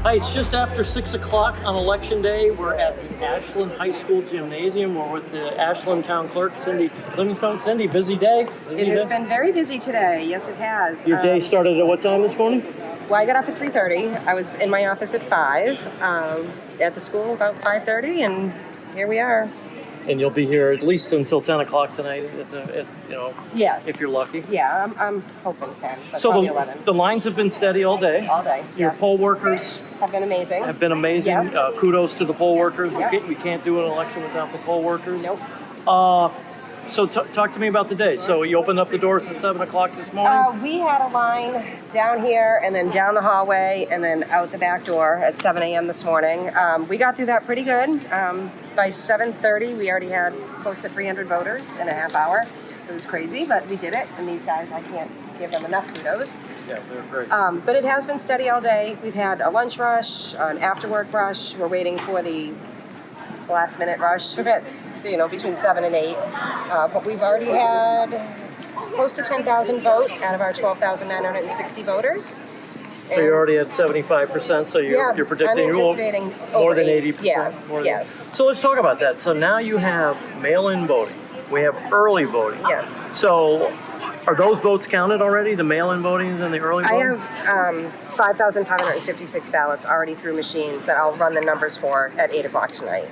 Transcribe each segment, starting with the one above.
Hi, it's just after 6 o'clock on Election Day. We're at the Ashland High School Gymnasium. We're with the Ashland Town Clerk, Cindy Livingstone. Cindy, busy day? It has been very busy today. Yes, it has. Your day started at what time this morning? Well, I got up at 3:30. I was in my office at 5, at the school about 5:30, and here we are. And you'll be here at least until 10 o'clock tonight, Yes. if you're lucky. Yeah, I'm hoping 10, but So probably 11. the lines have been steady all day. All day, Your yes. poll workers Have been amazing. have been amazing. Yes. Kudos to the poll workers. Yep. We can't do an election without the poll workers. Nope. So talk to me about the day. So you opened up the doors at 7 o'clock this morning? We had a line down here and then down the hallway and then out the back door at 7 a.m. this morning. We got through that pretty good. By 7:30, we already had close to 300 voters in a half hour. It was crazy, but we did it. And these guys, I can't give them enough kudos. Yeah, they're great. But it has been steady all day. We've had a lunch rush, an after-work rush. We're waiting for the last-minute rush. It's, between 7 and 8. But we've already had close to 10,000 vote out of our 12,960 voters. So you're already at 75%, so you're predicting I'm anticipating more over than 80. 80%. Yeah, More than- yes. So let's talk about that. So now you have mail-in voting. We have early voting. Yes. So are those votes counted already, the mail-in voting and the early I voting? have 5,556 ballots already through machines that I'll run the numbers for at 8 o'clock tonight.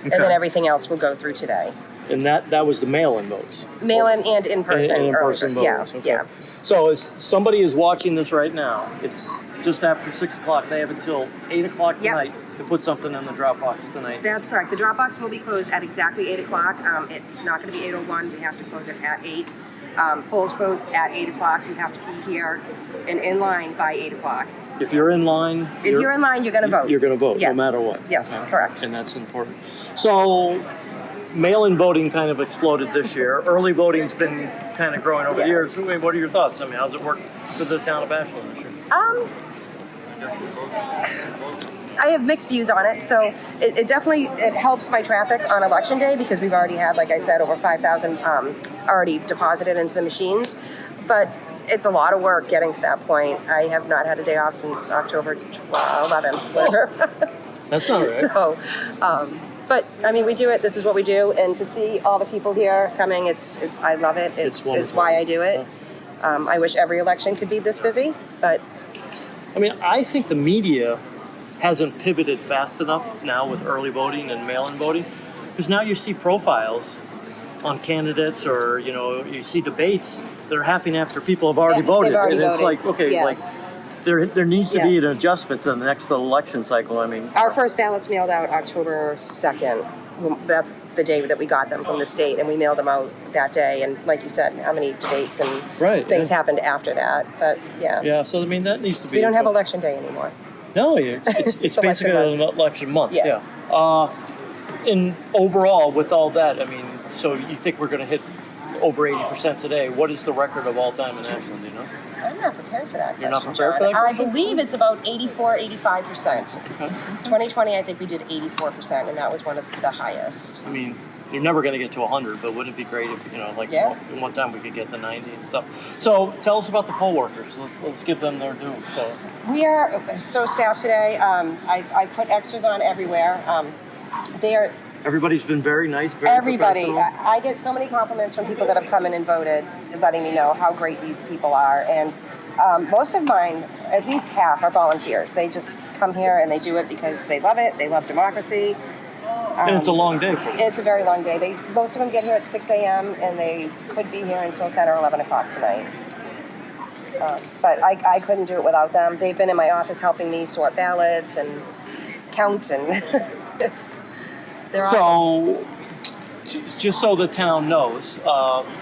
Okay. And then everything else will go through today. And that was the mail-in votes? Mail-in and in-person. And in-person early. voters. Yeah, Okay. yeah. So as somebody is watching this right now, it's just after 6 o'clock. They have until 8 o'clock Yep. tonight to put something in the Dropbox tonight. That's correct. The Dropbox will be closed at exactly 8 o'clock. It's not going to be 8:01. We have to close it at 8. Polls close at 8 o'clock. You have to be here and in line by 8 o'clock. If you're in line... If you're in line, you're going to vote. You're going to vote, Yes. no matter what. Yes, Okay. correct. And that's important. So mail-in voting kind of exploded this year. Early voting's been kind of growing over the Yeah. years. I mean, what are your thoughts? I mean, how's it work for the town of Ashland this year? I have mixed views on it. So it definitely helps my traffic on election day because we've already had, like I said, over 5,000 already deposited into the machines. But it's a lot of work getting to that point. I have not had a day off since October 11th, whatever. That's not right. So, but I mean, we do it. This is what we do, and to see all the people here coming, it's I love it. It's wonderful. why I do it. I wish every election could be this busy, but I mean, I think the media hasn't pivoted fast enough now with early voting and mail-in voting, because now you see profiles on candidates, or you see debates that are happening after people have already voted, they've already and it's voted. like, okay, Yes. like there needs to Yeah. be an adjustment to the next election cycle. I mean, our first ballots mailed out October 2nd. That's the day that we got them from the state, and we mailed them out that day. And like you said, how many debates and Right, things yeah. happened after that? But yeah. So I mean, that needs to be. we don't have election day anymore. No, it's It's basically election an election month. Yeah. And overall, with all that, I mean, so you think we're going to hit over 80% today? What is the record of all time in Ashland? Do you know? I'm not prepared for that. You're not question, prepared for John. that question? I believe it's about 85%. Okay. 2020, I think we did 84%, and that was one of the highest. I mean, you're never going to get to 100, but wouldn't it be great if, Yeah. in one time we could get to 90 and stuff? So tell us about the poll workers. Let's give them their due. So We are so staffed today. I put extras on everywhere. They are everybody's been very nice, very everybody. professional. I get so many compliments from people that have come in and voted, letting me know how great these people are. And most of mine, at least half, are volunteers. They just come here and they do it because they love it. They love democracy. And it's a long day for them. It's a very long day. Most of them get here at 6 a.m. and they could be here until 10 or 11 o'clock tonight. But I couldn't do it without them. They've been in my office helping me sort ballots and count, and they're awesome. So, just so the town knows,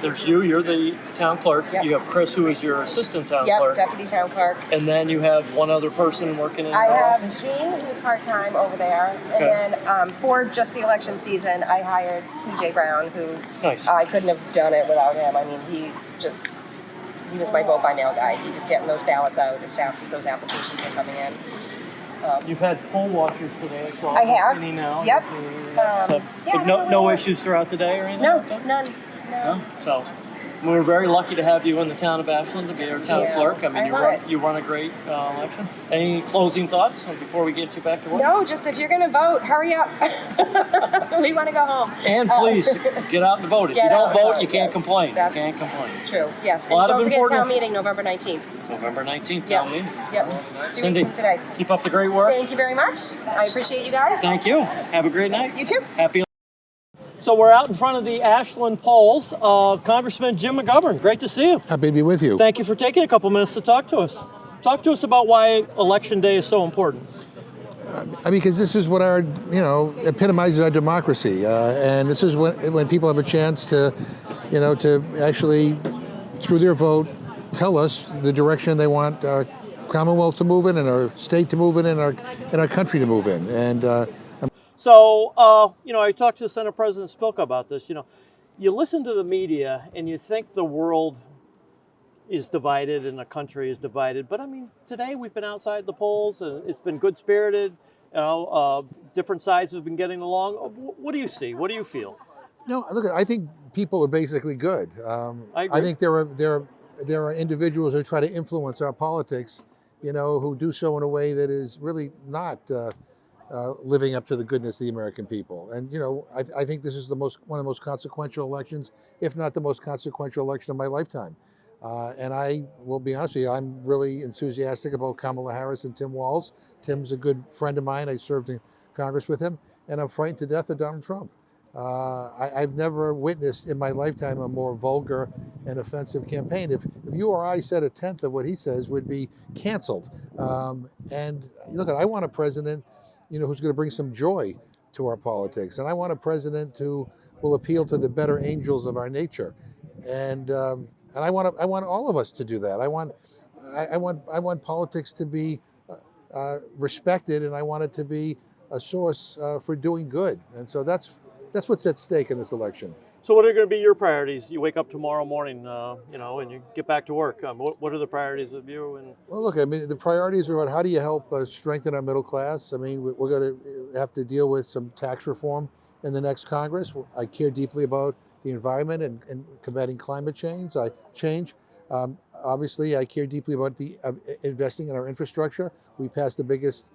there's you're the town clerk. Yep. You have Chris, who is your assistant town Yep, clerk. deputy town clerk. And then you have one other person working in I your have office? Jean, who's part-time over there. Okay. And then for just the election season, I hired CJ Brown, who Nice. I couldn't have done it without him. I mean, he was my vote by mail guy. He was getting those ballots out as fast as those applications were coming in. You've had poll watchers today, so I have. any now. Yep. But yeah, no issues throughout the day or anything? No, like that? none. No. No? So We're very lucky to have you in the town of Ashland to be our town clerk. I mean, you run a great election. Any closing thoughts before we get you back to work? No, just if you're going to vote, hurry up. We want to go home. And please get out and vote. If you don't vote, you can't complain. You can't complain. True. Yes. And don't forget town meeting November 19th. November 19th, town meeting. Yep. 2 Cindy, weeks from today. keep up the great work. Thank you very much. I appreciate you guys. Thank you. Have a great night. You too. Happy. So we're out in front of the Ashland polls. Congressman Jim McGovern, great to see you. Happy to be with you. Thank you for taking a couple minutes to talk to us. Talk to us about why Election Day is so important. Because this is what our, epitomizes our democracy, and this is when people have a chance to, to actually, through their vote, tell us the direction they want our Commonwealth to move in, and our state to move in, and our country to move in. And so, I talked to Senate President Spilka about this. You listen to the media and you think the world is divided and the country is divided. But I mean, today we've been outside the polls and it's been good spirited. Different sides have been getting along. What do you see? What do you feel? No, look, I think people are basically good. I think there are individuals who try to influence our politics, who do so in a way that is really not living up to the goodness of the American people. And I think this is one of the most consequential elections, if not the most consequential election of my lifetime. And I will be honest with you, I'm really enthusiastic about Kamala Harris and Tim Walz. Tim's a good friend of mine. I served in Congress with him, and I'm frightened to death of Donald Trump. I've never witnessed in my lifetime a more vulgar and offensive campaign. If you or I said a tenth of what he says, would be canceled. And look, I want a president who's going to bring some joy to our politics. And I want a president who will appeal to the better angels of our nature. And I want all of us to do that. I want politics to be respected, and I want it to be a source for doing good. And so that's what's at stake in this election. So what are going to be your priorities? You wake up tomorrow morning, and you get back to work. What are the priorities of you? Well, look, I mean, the priorities are about how do you help strengthen our middle class. I mean, we're going to have to deal with some tax reform in the next Congress. I care deeply about the environment and combating climate change. Obviously, I care deeply about the investing in our infrastructure. We passed the biggest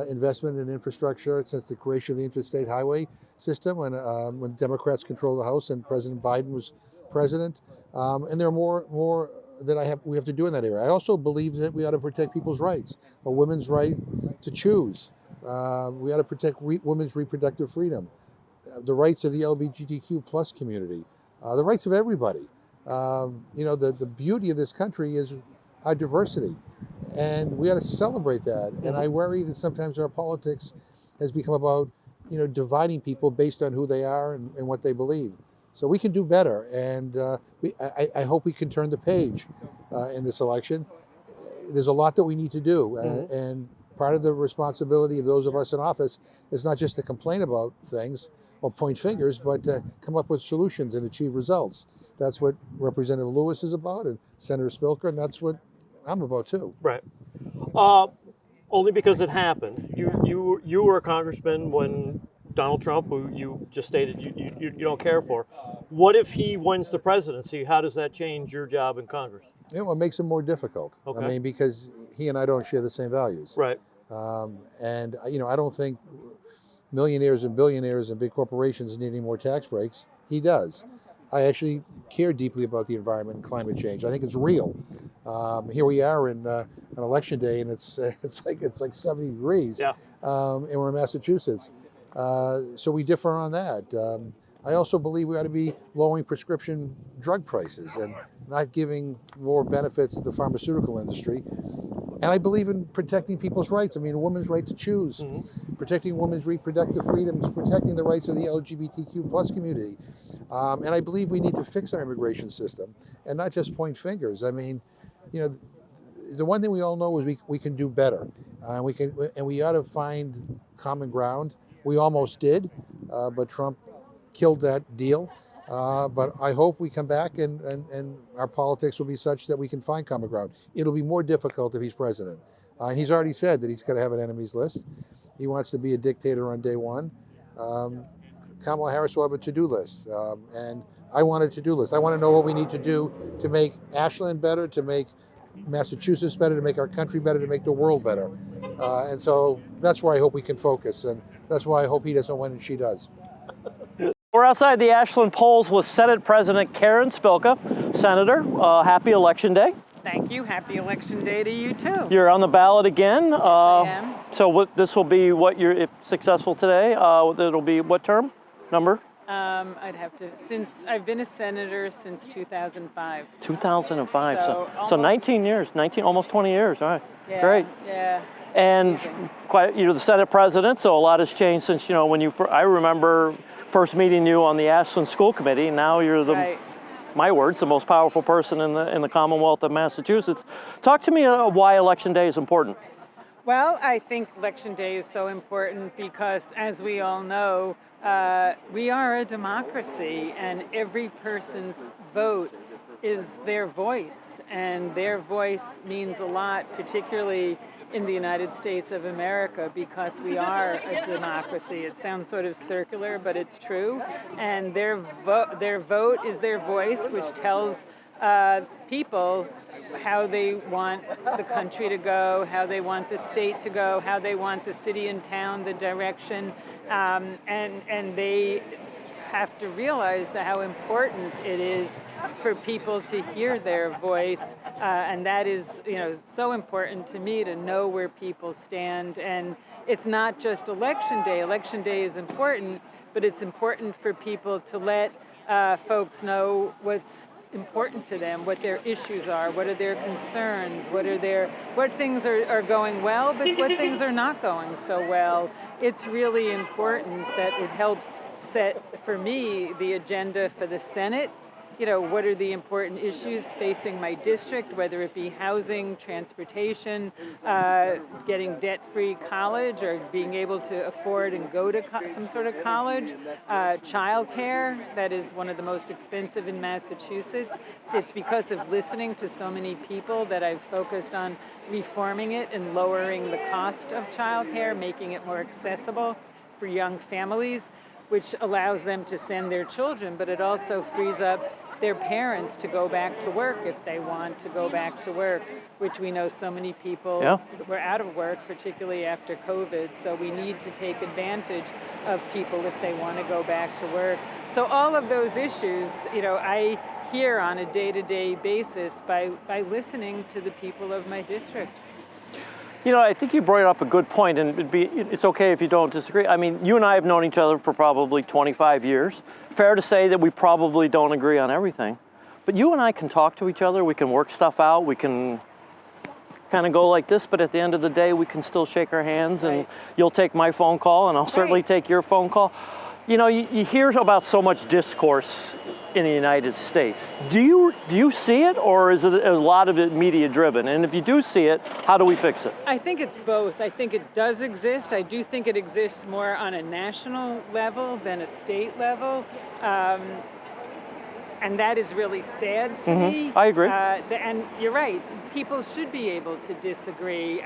investment in infrastructure since the creation of the interstate highway system when Democrats controlled the House and President Biden was president. And there are more that we have to do in that area. I also believe that we ought to protect people's rights, a women's right to choose. We ought to protect women's reproductive freedom, the rights of the LGBTQ plus community, the rights of everybody. The beauty of this country is our diversity, and we ought to celebrate that. And I worry that sometimes our politics has become about dividing people based on who they are and what they believe. So we can do better, and I hope we can turn the page in this election. There's a lot that we need to do, and part of the responsibility of those of us in office is not just to complain about things or point fingers, but to come up with solutions and achieve results. That's what Representative Lewis is about, and Senator Spilka, and that's what I'm about too. Right. Only because it happened. You were a congressman when Donald Trump, who you just stated you don't care for. What if he wins the presidency? How does that change your job in Congress? It makes it more difficult. Okay. I mean, because he and I don't share the same values. Right. And I don't think millionaires and billionaires and big corporations need any more tax breaks. He does. I actually care deeply about the environment and climate change. I think it's real. Here we are in an election day, and it's like 70 degrees. Yeah. And we're in Massachusetts. So we differ on that. I also believe we ought to be lowering prescription drug prices and not giving more benefits to the pharmaceutical industry. And I believe in protecting people's rights. I mean, a woman's right to choose, protecting women's reproductive freedoms, protecting the rights of the LGBTQ plus community. And I believe we need to fix our immigration system and not just point fingers. I mean, the one thing we all know is we can do better. We ought to find common ground. We almost did, but Trump killed that deal. But I hope we come back and our politics will be such that we can find common ground. It'll be more difficult if he's president. And he's already said that he's going to have an enemies list. He wants to be a dictator on day one. Kamala Harris will have a to-do list. And I want a to-do list. I want to know what we need to do to make Ashland better, to make Massachusetts better, to make our country better, to make the world better. And so that's where I hope we can focus, and that's why I hope he doesn't win and she does. We're outside the Ashland polls with Senate President Karen Spilka. Senator, happy Election Day. Thank you. Happy Election Day to you too. You're on the ballot again. Yes, I am. So this will be what you're, if successful today, it'll be what term? Number? I'd have to, since I've been a senator since 2005. 2005, so almost, 19 years, almost 20 years, all right. Yeah, Great. Yeah. And you're the Senate President, so a lot has changed since, I remember first meeting you on the Ashland School Committee, now you're the, Right. my words, the most powerful person in the Commonwealth of Massachusetts. Talk to me why Election Day is important. Well, I think Election Day is so important because, as we all know, we are a democracy, and every person's vote is their voice, and their voice means a lot, particularly in the United States of America, because we are a democracy. It sounds sort of circular, but it's true. And their vote is their voice, which tells people how they want the country to go, how they want the state to go, how they want the city and town, the direction, and they have to realize how important it is for people to hear their voice, and that is, so important to me to know where people stand. And it's not just Election Day. Election Day is important, but it's important for people to let folks know what's important to them, what their issues are, what are their concerns, what things are going well, but what things are not going so well. It's really important that it helps set, for me, the agenda for the Senate. What are the important issues facing my district, whether it be housing, transportation, getting debt-free college, or being able to afford and go to some sort of college, childcare, that is one of the most expensive in Massachusetts. It's because of listening to so many people that I've focused on reforming it and lowering the cost of childcare, making it more accessible for young families, which allows them to send their children, but it also frees up their parents to go back to work if they want to go back to work, which we know so many people were out of work, particularly after COVID. So we need to take advantage of people if they want to go back to work. So all of those issues, I hear on a day-to-day basis by listening to the people of my district. I think you brought up a good point, and it's okay if you don't disagree. I mean, you and I have known each other for probably 25 years. Fair to say that we probably don't agree on everything. But you and I can talk to each other, we can work stuff out, we can kind of go like this, but at the end of the day, we can still shake our hands, and you'll take my phone call, and I'll certainly take your phone call. You hear about so much discourse in the United States. Do you see it, or is it a lot of it media driven? And if you do see it, how do we fix it? I think it's both. I think it does exist. I do think it exists more on a national level than a state level. And that is really sad to me. I agree. And you're right. People should be able to disagree.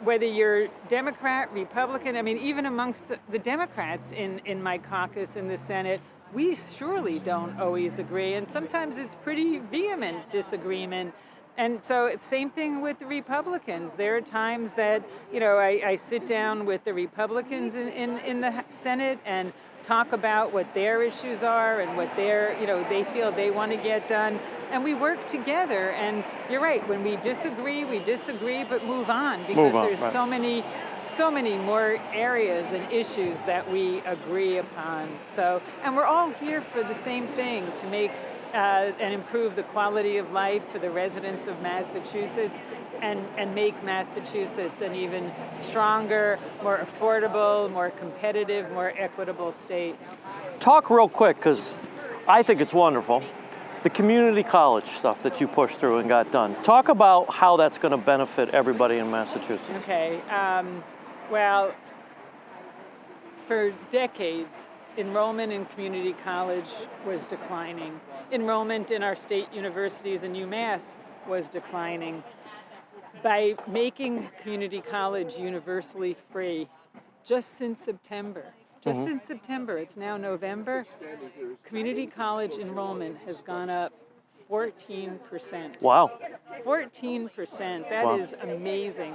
Whether you're Democrat, Republican, even amongst the Democrats in my caucus in the Senate, we surely don't always agree, and sometimes it's pretty vehement disagreement. And so it's same thing with the Republicans. There are times that, I sit down with the Republicans in the Senate and talk about what their issues are and what they feel they want to get done. And we work together. And you're right, when we disagree, but move on, because there's so many more areas and issues that we agree upon. So, and we're all here for the same thing, to make and improve the quality of life for the residents of Massachusetts, and make Massachusetts an even stronger, more affordable, more competitive, more equitable state. Talk real quick, because I think it's wonderful. The community college stuff that you pushed through and got done. Talk about how that's going to benefit everybody in Massachusetts. Okay. Well, for decades, enrollment in community college was declining. Enrollment in our state universities and UMass was declining. By making community college universally free, just since September, Just in September, it's now November, community college enrollment has gone up 14%. Wow. 14%. That Wow. is amazing.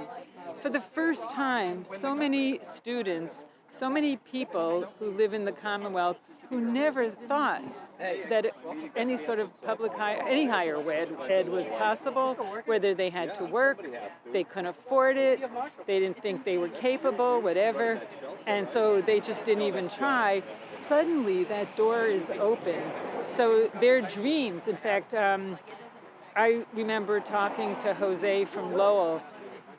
For the first time, so many students, so many people who live in the Commonwealth who never thought that any sort of any higher ed was possible, whether they had to work, they couldn't afford it, they didn't think they were capable, whatever, and so they just didn't even try. Suddenly that door is open. So their dreams, in fact, I remember talking to Jose from Lowell,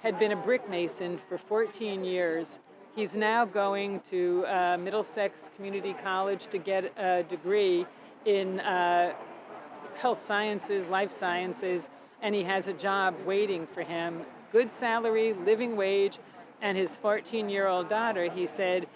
had been a brick mason for 14 years. He's now going to Middlesex Community College to get a degree in health sciences, life sciences, and he has a job waiting for him. Good salary, living wage, and his 14-year-old daughter, she said,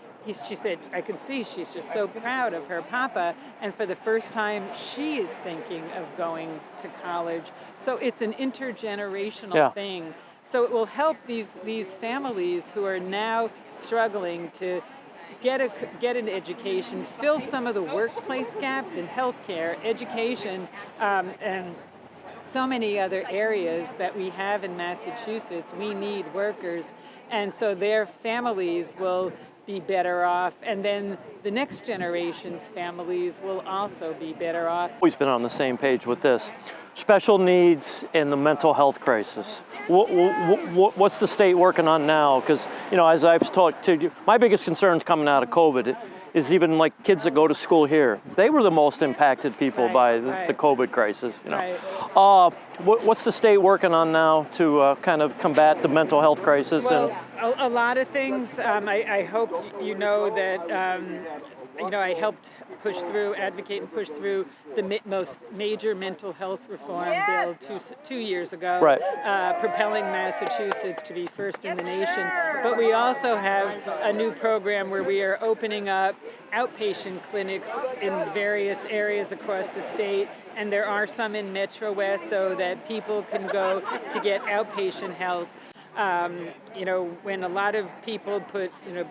I can see she's just so proud of her papa, and for the first time, she is thinking of going to college. So it's an intergenerational thing. So it will help these families who are now struggling to get an education, fill some of the workplace gaps in healthcare, education, and so many other areas that we have in Massachusetts. We need workers, and so their families will be better off, and then the next generation's families will also be better off. Always been on the same page with this. Special needs and the mental health crisis. What's the state working on now? Because, you know, as I've talked to you, my biggest concerns coming out of COVID is even like kids that go to school here. They were the most impacted people by the COVID crisis, you know. What's the state working on now to kind of combat the mental health crisis? Well, a lot of things. I hope you know that, you know, I helped advocate and push through the most major mental health reform bill 2 years ago, propelling Massachusetts to be first in the nation. But we also have a new program where we are opening up outpatient clinics in various areas across the state, and there are some in Metro West so that people can go to get outpatient help. You know, when a lot of people put, you know,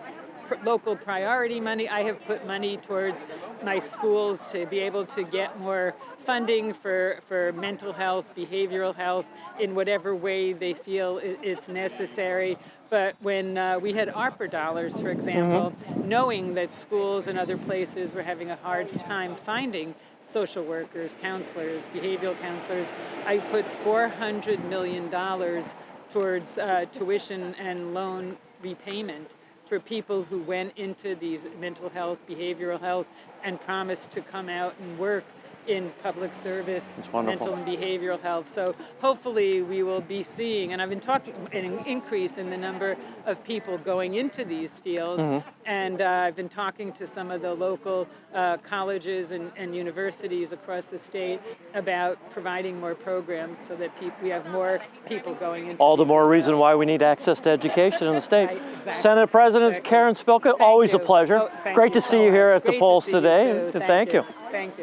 local priority money, I have put money towards my schools to be able to get more funding for mental health, behavioral health, in whatever way they feel it's necessary. But when we had ARPA dollars, for example, knowing that schools and other places were having a hard time finding social workers, counselors, behavioral counselors, I put $400 million towards tuition and loan repayment for people who went into these mental health, behavioral health, and promised to come out and work in public service, mental and behavioral health. So hopefully we will be seeing, and I've been talking, an increase in the number of people going into these fields, and I've been talking to some of the local colleges and universities across the state about providing more programs so that we have more people going into all the more reason why we need access to education in the state. Exactly. Senate President Karen Spilka, always a pleasure. Great to see you here at the polls today, and thank you. Thank you.